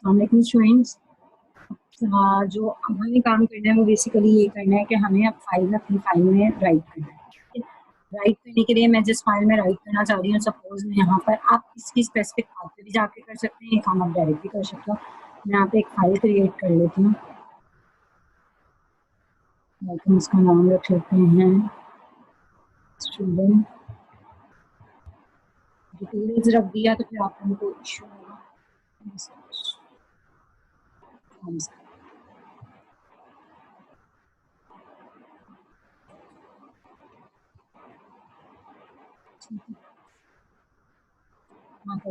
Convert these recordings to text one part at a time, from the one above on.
वालेकुम स्टूडेंट्स। जो अब हमें काम करना है वो बेसिकली ये करना है कि हमें अब अपनी फाइल में राइट करना है। ठीक है, राइट करने के लिए मैं जिस फाइल में राइट करना चाह रही हूँ, सपोज मैं यहाँ पर आप इसकी स्पेसिफिक पाथ पे भी जाके कर सकते हैं, ये काम आप डायरेक्ट भी कर सकते हो। मैं यहाँ पे एक फाइल क्रिएट कर लेती हूँ, लेकिन इसका नाम रख लेते हैं स्टूडेंट। डिटेल्स रख दिया तो फिर आपको उनको इशू होगा।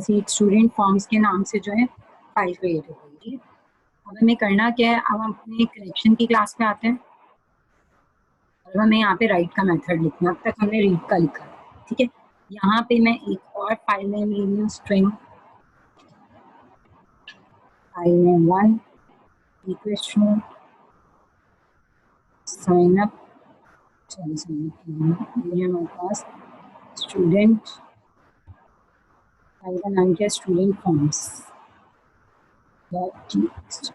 एक स्टूडेंट फॉर्म्स के नाम से जो है फाइल क्रिएट हो गई। अब हमें करना क्या है, अब हम अपने कनेक्शन की क्लास में आते हैं और हमें यहाँ पे राइट का मेथड लिखना है। अब तक हमने रीड का लिखा, ठीक है। यहाँ पे मैं एक और फाइल नेम ले रही हूँ, string file name 1 equals to sign up. चलिए साइन अप ये हमारे पास स्टूडेंट फाइल का नाम क्या है, student forms dot TXT.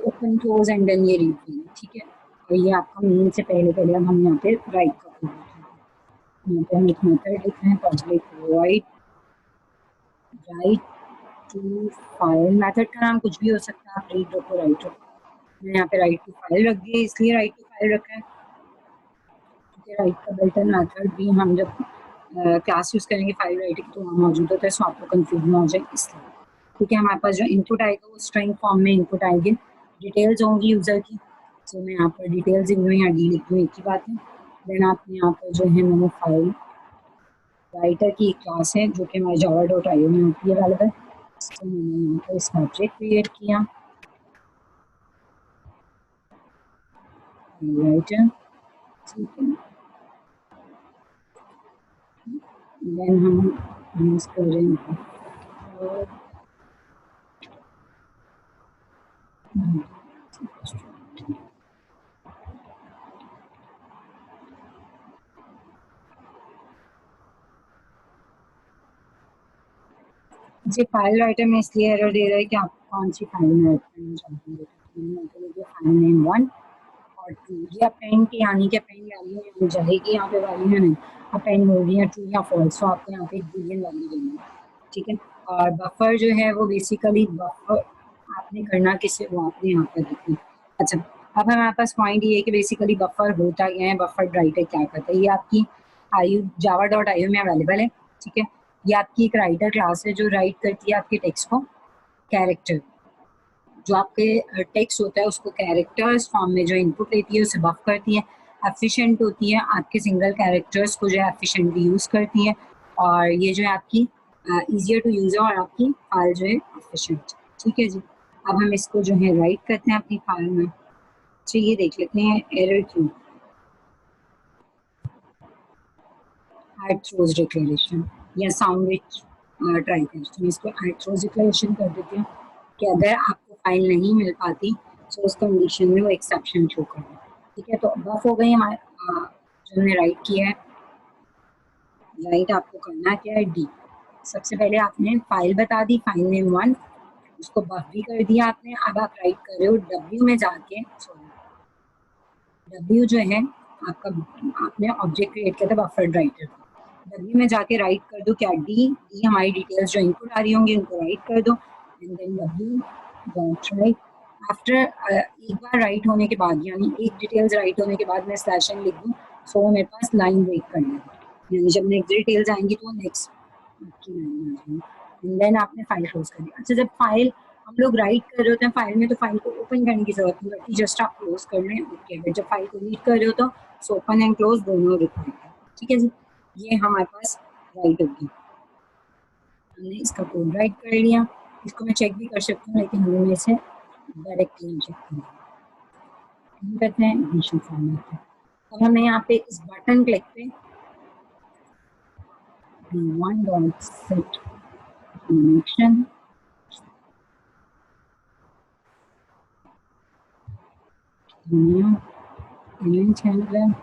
Open close and then ये रीड, ठीक है। और ये आपका मेन से पहले अब हम यहाँ पे राइट का खोल यहाँ पे हम एक मेथड लिख रहे हैं, public void write to file. Method का नाम कुछ भी हो सकता है, आप रीड रखो राइट रखो। मैंने यहाँ पे राइट टू फाइल रख दिया, इसलिए राइट टू फाइल रखा है। ठीक है, राइट का बिल्टन मेथड भी हम जब क्लास यूज करेंगे फाइल राइटिंग तो वहाँ मौजूद होता है, सो आपको कंफ्यूज ना हो जाए इसलिए। ठीक है, हमारे पास जो इनपुट आएगा वो स्ट्रिंग फॉर्म में इनपुट आएगी, डिटेल्स होंगी यूजर की। तो मैं यहाँ पर डिटेल्स लिख दूँ या डी लिख दूँ, एक ही बात है। देन आप यहाँ पर जो है मैंने फाइल राइटर की क्लास है जो कि हमारे java.io में होती है अवेलेबल। तो मैंने यहाँ पर इसका ऑब्जेक्ट क्रिएट किया राइटर, ठीक है। देन हम यूज कर रहे हैं जी। फाइल राइटर में इसलिए एरर दे रहा है कि आप कौन सी फाइल में राइट करना चाहते हैं। फाइल नेम 1 और 2 ये अपेंड के यानी कि अपेंड वैल्यू मिल जाएगी, यहाँ पे वैल्यू है नहीं, अपेंड होगी या ट्रू या फॉल्स। तो आपको यहाँ पे एक बूलियन वैल्यू देनी है, ठीक है। और बफर जो है वो बेसिकली बफर आपने करना किससे, वो आपने यहाँ पर लिखना। अच्छा, अब हमारे पास पॉइंट ये है कि बेसिकली बफर होता क्या है, बफर राइटर क्या करता है। ये आपकी java.io में अवेलेबल है, ठीक है। ये आपकी एक राइटर क्लास है जो राइट करती है आपके टेक्स्ट को कैरेक्टर, जो आपके टेक्स्ट होता है उसको कैरेक्टर्स फॉर्म में जो इनपुट लेती है उसे बफ करती है, एफिशिएंट होती है, आपके सिंगल कैरेक्टर्स को जो है एफिशिएंटली यूज़ करती है। और ये जो है आपकी ईजियर टू यूज़ है और आपकी फाइल जो है एफिशिएंट, ठीक है जी। अब हम इसको जो है राइट करते हैं अपनी फाइल में। चलिए देख लेते हैं एरर क्यों। एड थ्रोज डिक्लेरेशन या साउंड विच ट्राई करते हैं, इसको एड थ्रोज डिक्लेरेशन कर देते हैं कि अगर आपको फाइल नहीं मिल पाती तो उस कंडीशन में वो एक्सेप्शन शो कर दे, ठीक है। तो बफ हो गई हमारे जो हमने राइट किया है। राइट आपको करना क्या है, डी। सबसे पहले आपने फाइल बता दी, फाइल नेम 1, उसको बफ भी कर दिया आपने। अब आप राइट कर रहे हो डब्ल्यू में जाके, सॉरी डब्ल्यू जो है आपका, आपने ऑब्जेक्ट क्रिएट किया था बफर राइटर, डब्ल्यू में जाके राइट कर दो क्या, डी। डी हमारी डिटेल्स जो इनपुट आ रही होंगी उनको राइट कर दो and then W dot write. After एक बार राइट होने के बाद, यानी एक डिटेल्स राइट होने के बाद मैं स्लैश एन लिख दूँ, सो मेरे पास लाइन ब्रेक करनी है, यानी जब नेक्स्ट डिटेल्स आएंगी तो नेक्स्ट आपकी लाइन आ जाएगी एंड देन आपने फाइल क्लोज कर दिया। अच्छा, जब फाइल हम लोग राइट कर रहे होते हैं फाइल में तो फाइल को ओपन करने की जरूरत नहीं पड़ती, जस्ट आप क्लोज कर रहे हैं, ओके। बट जब फाइल को रीड कर रहे हो तो ओपन एंड क्लोज दोनों रिक्वायर्ड है, ठीक है जी। ये हमारे पास राइट होगी, हमने इसका कोड राइट कर लिया। इसको मैं चेक भी कर सकती हूँ लेकिन हम में से डायरेक्टली चेक करते हैं एडमिशन फॉर्म में। अब हमें यहाँ पे इस बटन क्लिक पे v1.set connection channel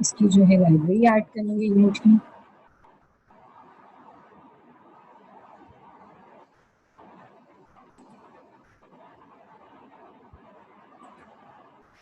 इसकी जो है लाइब्रेरी ऐड करेंगे इमेज की।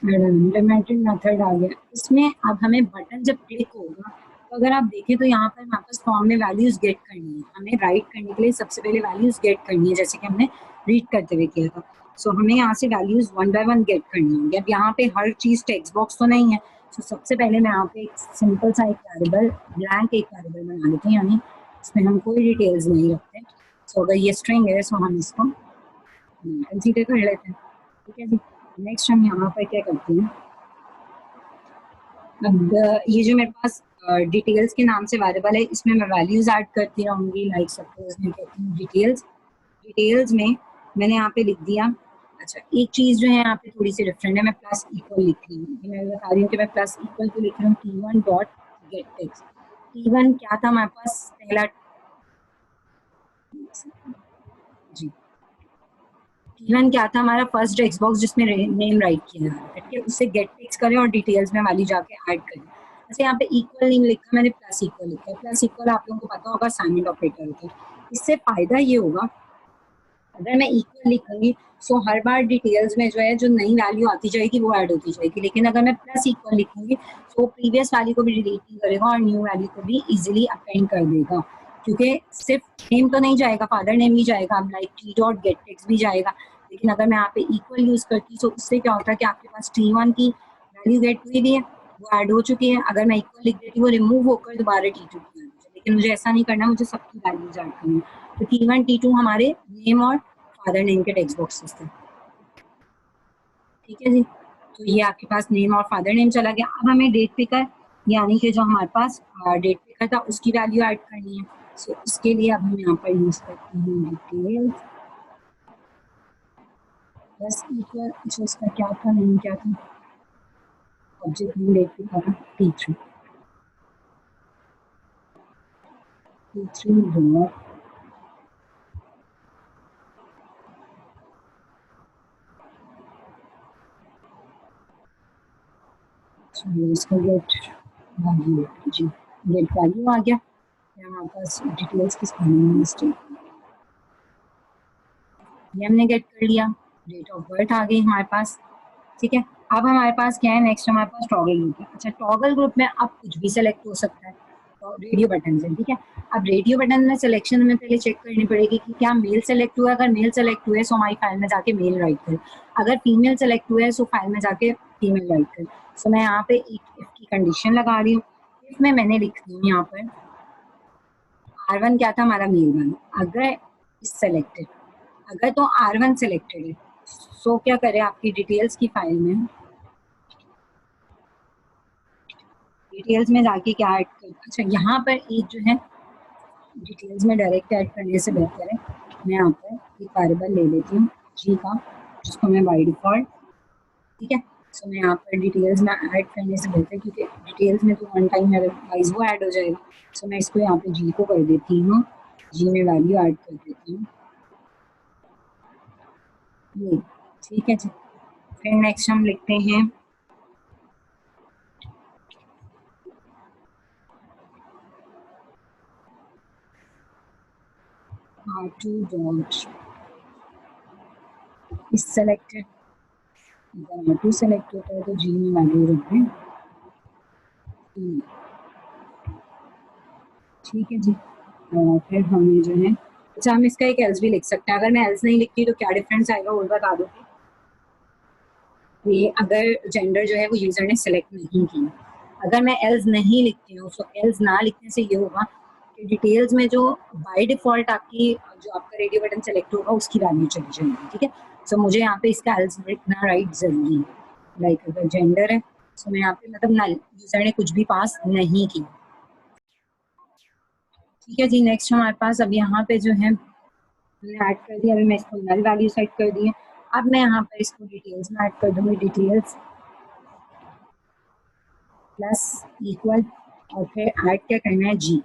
इम्प्लीमेंटेड मेथड आ गया। इसमें अब हमें बटन जब क्लिक होगा तो अगर आप देखें तो यहाँ पर हमारे पास फॉर्म में वैल्यूज गेट करनी है। हमें राइट करने के लिए सबसे पहले वैल्यूज गेट करनी है, जैसे कि हमने रीड करते हुए किया था। सो हमें यहाँ से values one by one get करनी होंगी। अब यहाँ पे हर चीज टेक्स्ट बॉक्स तो नहीं है, तो सबसे पहले मैं यहाँ पे एक सिंपल सा एक वेरिएबल ब्लैंक एक वेरिएबल बना लेते हैं, यानी इसमें हम कोई डिटेल्स नहीं रखते। सो अगर ये स्ट्रिंग है सो हम इसको कंसीडर कर लेते हैं। ठीक है जी। नेक्स्ट हम यहाँ पर क्या करते हैं, अब ये जो मेरे पास डिटेल्स के नाम से वेरिएबल है, इसमें मैं वैल्यूज ऐड करती रहूंगी। लाइक सपोज मैं कहती हूँ डिटेल्स। डिटेल्स में मैंने यहाँ पे लिख दिया। अच्छा, एक चीज जो है यहाँ पे थोड़ी सी डिफरेंट है, मैं प्लस इक्वल लिख रही हूँ। मैं बता रही हूँ कि मैं प्लस इक्वल तो लिख रही हूँ T1 dot gate text. T1 क्या था हमारे पास पहला जी, T1 क्या था हमारा फर्स्ट टेक्स्ट बॉक्स जिसमें नेम राइट किया जा रहा है। ठीक है, उससे गेट टेक्स्ट करें और डिटेल्स में वाली जाके ऐड करें। अच्छा, यहाँ पे इक्वल नहीं लिखा, मैंने प्लस इक्वल लिखा है। प्लस इक्वल आप लोगों को पता होगा असाइनमेंट ऑपरेटर होता है। इससे फायदा ये होगा, अगर मैं इक्वल लिखूंगी सो हर बार डिटेल्स में जो है जो नई वैल्यू आती जाएगी वो ऐड होती जाएगी। लेकिन अगर मैं प्लस इक्वल लिखूंगी तो प्रीवियस वैल्यू को भी डिलीट नहीं करेगा और न्यू वैल्यू को भी इजीली अपेंड कर देगा। क्योंकि सिर्फ नेम तो नहीं जाएगा, फादर नेम भी जाएगा, अब like T dot gate text भी जाएगा। लेकिन अगर मैं यहाँ पे इक्वल यूज करती तो उससे क्या होता है कि आपके पास T1 की वैल्यू गेट हुई भी है, वो ऐड हो चुकी है। अगर मैं इक्वल लिख देती वो रिमूव होकर दोबारा T2 की, लेकिन मुझे ऐसा नहीं करना, मुझे सबकी वैल्यूज ऐड करनी है। तो T1 T2 हमारे नेम और फादर नेम के टेक्स्ट बॉक्सेस थे। ठीक है जी, तो ये आपके पास नेम और फादर नेम चला गया। अब हमें डेट पिकर, यानी कि जो हमारे पास डेट पिकर था उसकी वैल्यू ऐड करनी है। सो इसके लिए अब हम यहाँ पर यूज करते हैं डिटेल्स प्लस इक्वल। अच्छा, इसका क्या था, नेम क्या था, object name date picker T3 dot इसका गेट वैल्यू जी, गेट वैल्यू आ गया। हमारे पास डिटेल्स की स्पेलिंग मिस्टेक, ये हमने गेट कर लिया। डेट ऑफ बर्थ आ गई हमारे पास। ठीक है, अब हमारे पास क्या है, नेक्स्ट हमारे पास टॉगल ग्रुप है। अच्छा, टॉगल ग्रुप में अब कुछ भी सेलेक्ट हो सकता है, तो रेडियो बटन से। ठीक है, अब रेडियो बटन में सिलेक्शन में पहले चेक करनी पड़ेगी कि क्या मेल सेलेक्ट हुआ है। अगर मेल सेलेक्ट हुआ है सो हमारी फाइल में जाके मेल राइट करें। अगर फीमेल सेलेक्ट हुआ है सो फाइल में जाके फीमेल राइट करें। सो मैं यहाँ पे एक इफ की कंडीशन लगा रही हूँ। इफ में मैंने लिख दी यहाँ पर R1 क्या था हमारा मेल वन, अगर सेलेक्टेड, अगर तो R1 सेलेक्टेड है सो क्या करें, आपकी डिटेल्स की फाइल में डिटेल्स में जाके क्या ऐड कर। अच्छा, यहाँ पर एक जो है डिटेल्स में डायरेक्ट ऐड करने से बेहतर है मैं यहाँ पर एक वेरिएबल ले लेती हूँ जी का, जिसको मैं बाय डिफॉल्ट, ठीक है। सो मैं यहाँ पर डिटेल्स में ऐड करने से बेहतर, क्योंकि डिटेल्स में तो वन टाइम मेरे वाइज वो ऐड हो जाएगा। सो मैं इसको यहाँ पे जी को कर देती हूँ, जी में वैल्यू ऐड कर देती हूँ ये। ठीक है जी, फिर नेक्स्ट हम लिखते हैं R2 डॉट इस सेलेक्टेड। अगर R2 सेलेक्ट होता है तो जी में वैल्यू रख दें। ठीक है जी, फिर हमें जो है, अच्छा हम इसका एक एल्स भी लिख सकते हैं। अगर मैं एल्स नहीं लिखती तो क्या डिफरेंस आएगा वो बता दो। ये अगर जेंडर जो है वो यूजर ने सेलेक्ट नहीं की, अगर मैं एल्स नहीं लिखती हूँ तो एल्स ना लिखने से ये होगा कि डिटेल्स में जो बाय डिफॉल्ट आपकी जो आपका रेडियो बटन सेलेक्ट होगा उसकी वैल्यू चली जाएगी। ठीक है, सो मुझे यहाँ पे इसका एल्स लिखना राइट जरूरी है। लाइक अगर जेंडर है तो मैं यहाँ पे मतलब नल, यूजर ने कुछ भी पास नहीं की। ठीक है जी, नेक्स्ट हमारे पास अब यहाँ पे जो है मैंने ऐड कर दिया। अभी मैं इसको नल वैल्यू सेट कर दी है। अब मैं यहाँ पर इसको डिटेल्स में ऐड कर दूंगी, डिटेल्स प्लस इक्वल और फिर ऐड क्या करना है जी।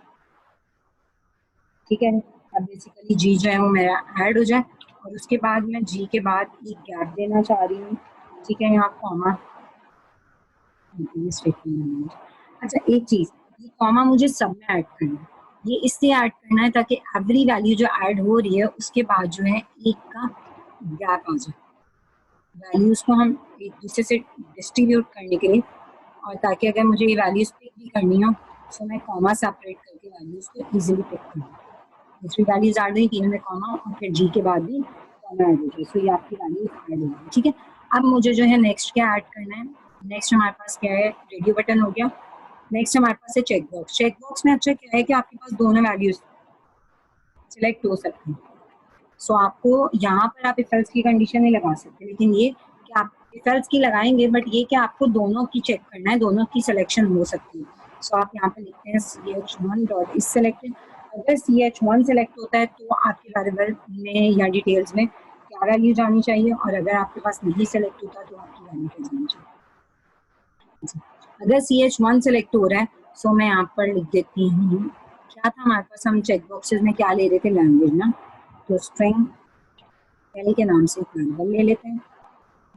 ठीक है, अब बेसिकली जी जो है वो मेरा ऐड हो जाए और उसके बाद मैं जी के बाद एक गैप देना चाह रही हूँ। ठीक है, यहाँ कॉमा स्टेटमेंट। अच्छा एक चीज, ये कॉमा मुझे सब में ऐड करना है, ये इसलिए ऐड करना है ताकि एवरी वैल्यू जो ऐड हो रही है उसके बाद जो है एक का गैप आ जाए, वैल्यूज को हम एक दूसरे से डिस्ट्रीब्यूट करने के लिए, और ताकि अगर मुझे ये वैल्यूज पिक भी करनी हो तो मैं कॉमा सेपरेट करके वैल्यूज को इजीली पिक कर लूँ। दूसरी वैल्यूज ऐड हुई, तीनों में कॉमा और फिर जी के बाद भी कॉमा ऐड हो जाए, सो ये आपकी वैल्यूज ऐड हो गई। ठीक है, अब मुझे जो है नेक्स्ट क्या ऐड करना है, नेक्स्ट हमारे पास क्या है, रेडियो बटन हो गया। नेक्स्ट हमारे पास है चेक बॉक्स। चेक बॉक्स में अच्छा क्या है कि आपके पास दोनों वैल्यूज सिलेक्ट हो सकती हैं। सो आपको यहाँ पर आप इफ एल्स की कंडीशन नहीं लगा सकते, लेकिन ये कि आप इफ एल्स की लगाएंगे, बट ये कि आपको दोनों की चेक करना है, दोनों की सिलेक्शन हो सकती है। सो आप यहाँ पे लिखते हैं ch1 डॉट इज सिलेक्टेड। अगर ch1 सेलेक्ट होता है तो आपके वेरिएबल में या डिटेल्स में क्या वैल्यू जानी चाहिए, और अगर आपके पास नहीं सेलेक्ट होता तो आपकी वैल्यू क्या जानी चाहिए। अगर ch1 सेलेक्ट हो रहा है सो मैं यहाँ पर लिख देती हूँ, क्या था हमारे पास, हम चेक बॉक्सेस में क्या ले रहे थे, लैंग्वेज ना, तो स्ट्रिंग एल के नाम से एक वेरिएबल ले लेते हैं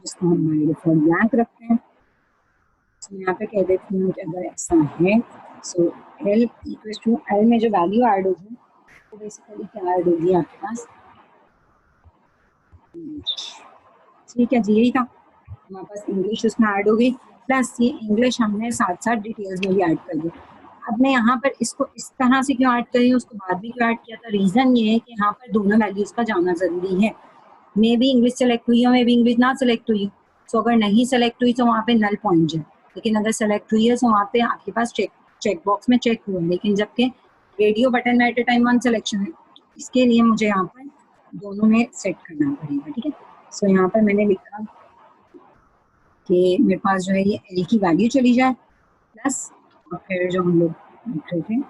जिसको हम बाय डिफॉल्ट ब्लैंक रखते हैं। तो यहाँ पे कह देती हूँ कि अगर ऐसा है so L equals to L में जो वैल्यू ऐड होगी तो बेसिकली क्या ऐड होगी आपके पास, ठीक है जी, यही था हमारे पास, इंग्लिश उसमें ऐड हो गई, प्लस ये इंग्लिश हमने साथ साथ डिटेल्स में भी ऐड कर दी। अब मैं यहाँ पर इसको इस तरह से क्यों ऐड कर रही हूँ, उसको बाद में क्यों ऐड किया था, रीजन ये है कि यहाँ पर दोनों वैल्यूज का जाना जरूरी है। मे भी इंग्लिश सेलेक्ट हुई है, मे भी इंग्लिश ना सेलेक्ट हुई, सो अगर नहीं सेलेक्ट हुई तो वहाँ पे नल पॉइंट है, लेकिन अगर सेलेक्ट हुई है तो वहाँ पे आपके पास चेक बॉक्स में चेक हुआ है, लेकिन जबकि रेडियो बटन में at a time one selection है, इसके लिए मुझे यहाँ पर दोनों में सेट करना पड़ेगा। ठीक है, सो यहाँ पर मैंने लिखा कि मेरे पास जो है ये एल की वैल्यू चली जाए प्लस, और फिर जो हम लोग लिख रहे थे,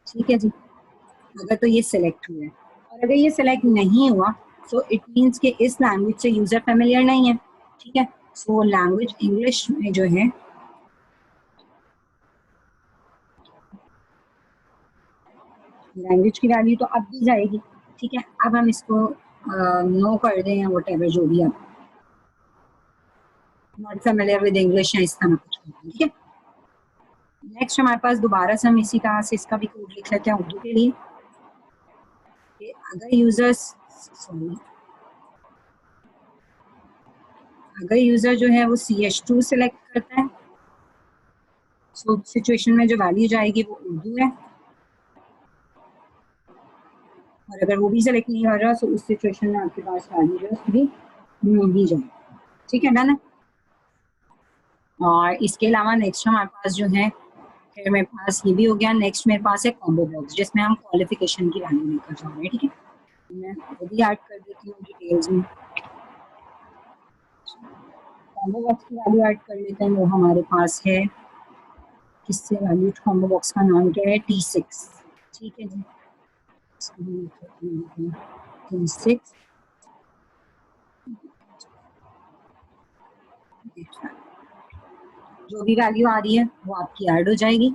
ठीक है जी। अगर तो ये सिलेक्ट हुआ है, और अगर ये सिलेक्ट नहीं हुआ सो इट मीन्स कि इस लैंग्वेज से यूजर फेमिलियर नहीं है। ठीक है, सो लैंग्वेज इंग्लिश में जो है लैंग्वेज की वैल्यू तो अब दी जाएगी। ठीक है, अब हम इसको नो कर दें या वट एवर, जो भी आप नॉट फेमिलियर विद इंग्लिश या इस तरह कुछ। ठीक है, नेक्स्ट हमारे पास दोबारा से हम इसी तरह से इसका भी कोड लिख लेते हैं उर्दू के लिए, कि अगर यूजर जो है वो ch2 सेलेक्ट करता है, सो सिचुएशन में जो वैल्यू जाएगी वो उर्दू है, और अगर वो भी सेलेक्ट नहीं कर रहा तो उस सिचुएशन में आपके पास वैल्यू जो है भी नहीं जाएगी। ठीक है, डन है। और इसके अलावा नेक्स्ट हमारे पास जो है, फिर मेरे पास ये भी हो गया, नेक्स्ट मेरे पास है कॉम्बो बॉक्स जिसमें हम क्वालिफिकेशन की वैल्यू लेकर जा रहे हैं। ठीक है, मैं वो भी ऐड कर देती हूँ डिटेल्स में, कॉम्बो बॉक्स की वैल्यू ऐड कर लेते हैं। वो हमारे पास है किससे वैल्यू, कॉम्बो बॉक्स का नाम क्या है, T6। ठीक है जी, T6 जो भी वैल्यू आ रही है वो आपकी ऐड हो जाएगी।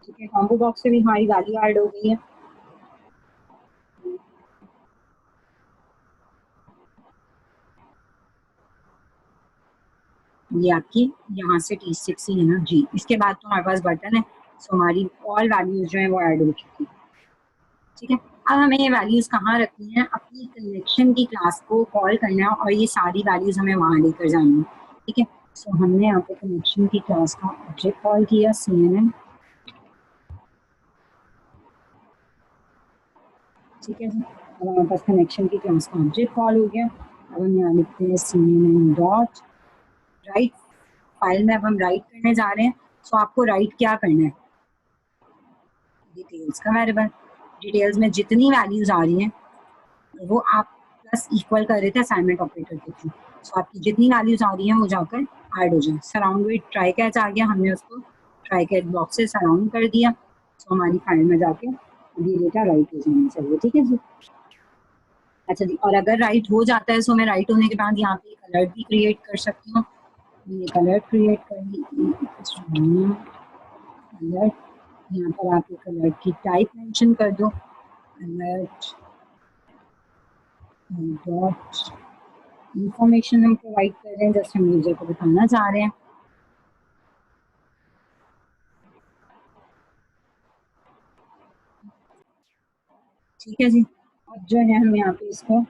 ठीक है, कॉम्बो बॉक्स से भी हमारी वैल्यू ऐड हो गई है। ये आपकी यहाँ से T6 ही है ना जी, इसके बाद तो हमारे पास बटन है, सो हमारी ऑल वैल्यूज जो है वो ऐड हो चुकी है। ठीक है, अब हमें ये वैल्यूज कहाँ रखनी है, अपनी कनेक्शन की क्लास को कॉल करना है और ये सारी वैल्यूज हमें वहाँ लेकर जानी है। ठीक है, सो हमने यहाँ पे कनेक्शन की क्लास का ऑब्जेक्ट कॉल किया CNN। ठीक है जी, अब हमारे पास कनेक्शन की क्लास का ऑब्जेक्ट कॉल हो गया। अब हम यहाँ लिखते हैं CNN डॉट राइट, फाइल में अब हम राइट करने जा रहे हैं। सो आपको राइट क्या करना है, डिटेल्स का वेरिएबल, डिटेल्स में जितनी वैल्यूज आ रही हैं वो आप प्लस इक्वल कर रहे थे असाइनमेंट ऑपरेटर के थ्रू, सो आपकी जितनी वैल्यूज आ रही हैं वो जाकर ऐड हो जाए। सराउंड विद ट्राई कैच आ गया, हमने उसको ट्राई कैच बॉक्स से सराउंड कर दिया, सो हमारी फाइल में जाके ये डेटा राइट हो जाना चाहिए। ठीक है जी, अच्छा जी, और अगर राइट हो जाता है सो मैं राइट होने के बाद यहाँ पे एक अलर्ट भी क्रिएट कर सकती हूँ। ये अलर्ट क्रिएट कर ली, अलर्ट, यहाँ पर आप एक अलर्ट की टाइप मेंशन कर दो, अलर्ट डॉट इंफॉर्मेशन हम प्रोवाइड कर रहे हैं, जस्ट हम यूजर को बताना चाह रहे हैं। ठीक है जी, अब जो है हम यहाँ पे इसको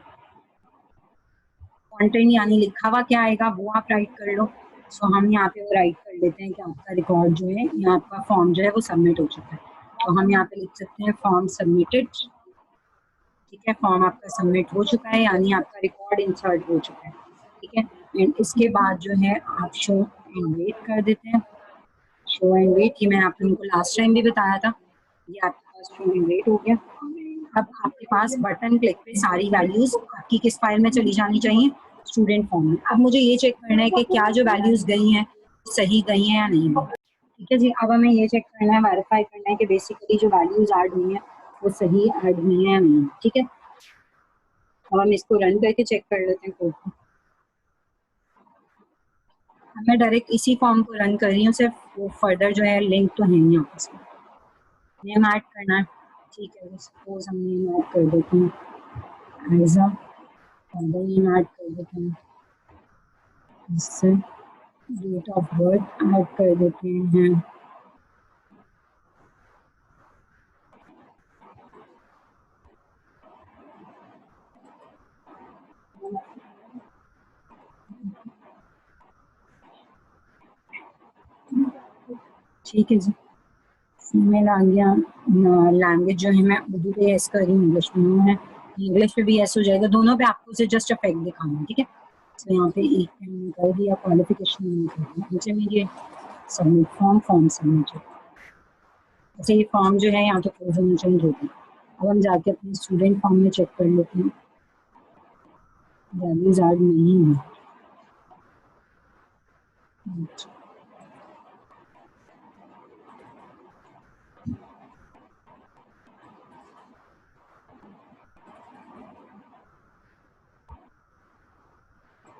कंटेंट यानी लिखा हुआ क्या आएगा वो आप राइट कर लो। सो हम यहाँ पे वो राइट कर लेते हैं कि आपका रिकॉर्ड जो है या आपका फॉर्म जो है वो सबमिट हो चुका है। तो हम यहाँ पे लिख सकते हैं फॉर्म सबमिटेड। ठीक है, फॉर्म आपका सबमिट हो चुका है यानी आपका रिकॉर्ड इंसर्ट हो चुका है। ठीक है, एंड इसके बाद जो है आप शो एंड वेट कर देते हैं। शो एंड वेट, ये मैंने आपको उनको लास्ट टाइम भी बताया था, ये आपके पास शो एंड वेट हो गया। अब आपके पास बटन क्लिक पे सारी वैल्यूज आपकी किस फाइल में चली जानी चाहिए, स्टूडेंट फॉर्म में। अब मुझे ये चेक करना है कि क्या जो वैल्यूज गई हैं सही गई हैं या नहीं गई। ठीक है जी, अब हमें ये चेक करना है, वेरीफाई करना है कि बेसिकली जो वैल्यूज ऐड हुई हैं वो सही ऐड हुई हैं या नहीं। ठीक है, अब हम इसको रन करके चेक कर लेते हैं कोड को। मैं डायरेक्ट इसी फॉर्म को रन कर रही हूँ, सिर्फ वो फर्दर जो है लिंक तो है नहीं आपस में। नेम ऐड करना है। ठीक है, सपोज हम नेम ऐड कर देते हैं एज अ, नेम ऐड कर देते हैं इससे, डेट ऑफ बर्थ ऐड कर देते हैं। ठीक है जी, फीमेल आ गया। लैंग्वेज जो है मैं उर्दू पे एस कर रही हूँ, इंग्लिश में है, इंग्लिश पे भी एस हो जाएगा, दोनों पे आपको उसे जस्ट इफेक्ट दिखाना है। ठीक है, तो यहाँ पे एक पे मैंने कर दिया, क्वालिफिकेशन मैंने कर दिया intermediate, submit form, form submitted. अच्छा, ये फॉर्म जो है यहाँ तो क्लोज होना चाहिए होगी। अब हम जाके अपने स्टूडेंट फॉर्म में चेक कर लेते हैं, वैल्यूज ऐड नहीं है।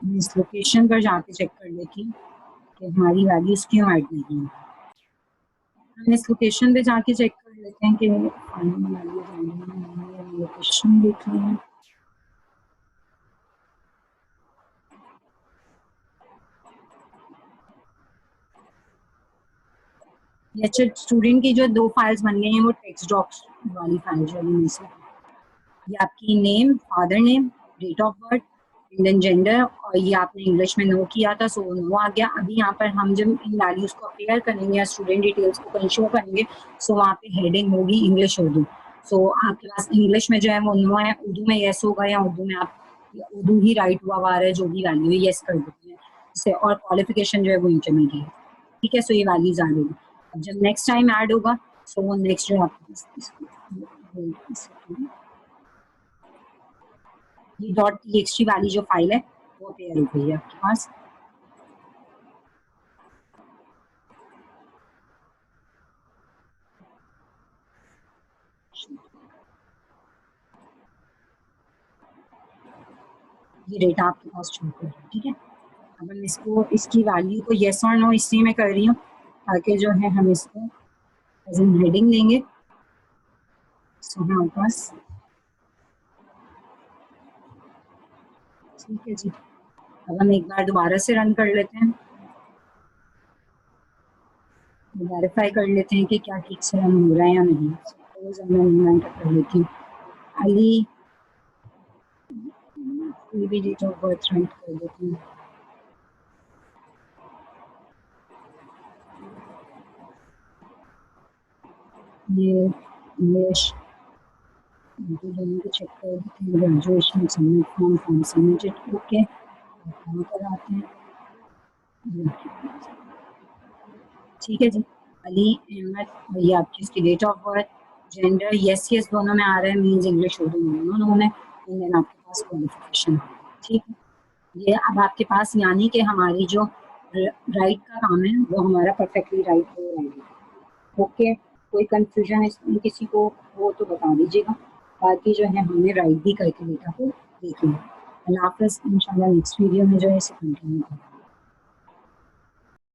इस लोकेशन पर जाके चेक कर लेती हूँ कि हमारी वैल्यूज क्यों ऐड नहीं है। हम इस लोकेशन पे जाके चेक कर लेते हैं कि फाइनल वैल्यूज ऐड नहीं है। लोकेशन देख लें, अच्छा स्टूडेंट की जो दो फाइल्स बन गई हैं वो टेक्स्ट डॉक्स वाली फाइल वाली में से, ये आपकी name, father name, date of birth, then gender, और ये आपने इंग्लिश में नो किया था, सो नो आ गया। अभी यहाँ पर हम जब इन वैल्यूज को अपेयर करेंगे या स्टूडेंट डिटेल्स को कहीं शो करेंगे, सो वहाँ पे हेडिंग होगी इंग्लिश उर्दू। सो आपके पास इंग्लिश में जो है वो नो है, उर्दू में येस होगा, या उर्दू में आप उर्दू ही राइट हुआ आ रहा है, जो भी वैल्यू है येस कर देते हैं इससे, और क्वालिफिकेशन जो है वो इंटरमीडिएट। ठीक है, सो ये वैल्यूज ऐड होगी। अब जब नेक्स्ट टाइम ऐड होगा, सो वो नेक्स्ट जो है आपके पास ये .txt वाली जो फाइल है वो अपेयर हो गई है आपके पास। ये डेटा आपके पास शो कर रहा है। ठीक है, अब हम इसको, इसकी वैल्यू को येस और नो इसलिए मैं कर रही हूँ ताकि जो है हम इसको एज एन हेडिंग देंगे। सो हमारे पास, ठीक है जी, अब हम एक बार दोबारा से रन कर लेते हैं, वेरीफाई कर लेते हैं कि क्या ठीक से रन हो रहा है या नहीं। सपोज मैं एंटर कर लेती हूँ अली, कोई भी डेट ऑफ बर्थ राइट कर देती हूँ। ये इंग्लिश दोनों को चेक कर देते हैं, graduation submit form, form submitted. Okay, यहाँ पर आते हैं। ठीक है जी, अली अहमद, ये आपकी इसकी date of birth, gender yes yes दोनों में आ रहा है, मीन्स इंग्लिश उर्दू दोनों में, एंड देन आपके पास क्वालिफिकेशन। ठीक है, ये अब आपके पास यानी कि हमारी जो राइट का काम है वो हमारा परफेक्टली राइट हो रहा है। ओके, कोई कंफ्यूजन है किसी को वो तो बता दीजिएगा, बाकी जो है हमने राइट भी करके डेटा को देख लिया। अल्लाह हाफ़िज़, इंशाल्लाह नेक्स्ट वीडियो में जो है इसे कंटिन्यू करेंगे।